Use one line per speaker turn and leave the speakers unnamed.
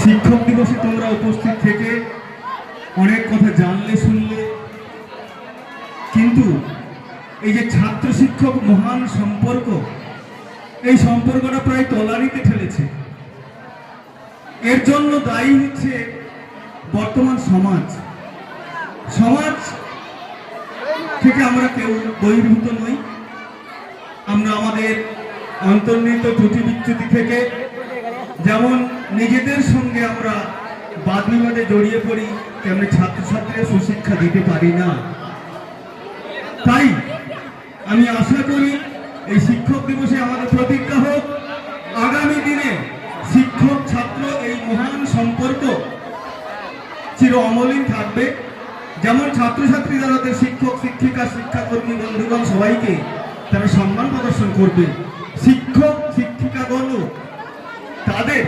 শিক্ষক দিবসে তোমরা উপস্থিত থেকে অনেক কথা জানলে শুনলে, কিন্তু এই যে ছাত্র শিক্ষক মহান সম্পর্ক, এই সম্পর্কটা প্রায় তলানিতে ঠেলেছে। এর জন্য দায়ী হচ্ছে বর্তমান সমাজ। সমাজ থেকে আমরা কেউ বহির্ভূত নই। আমরা আমাদের অন্তর্নিহিত ত্রুটি বিচ্যুতি থেকে যেমন নিজেদের সঙ্গে আমরা বাদ বিবাদে জড়িয়ে পড়ি, তেমনি ছাত্রছাত্রীরা সুশিক্ষা দিতে পারি না। তাই আমি আশা করি এই শিক্ষক দিবসে আমাদের প্রতিজ্ঞা হোক, আগামী দিনে শিক্ষক ছাত্র এই মহান সম্পর্ক চির অমলিন থাকবে। যেমন ছাত্রছাত্রীরা তাদের শিক্ষক শিক্ষিকা শিক্ষাকর্মী বন্ধুগণ সবাইকে তারা সম্মান প্রদর্শন করবে, শিক্ষক শিক্ষিকাগণ তাদের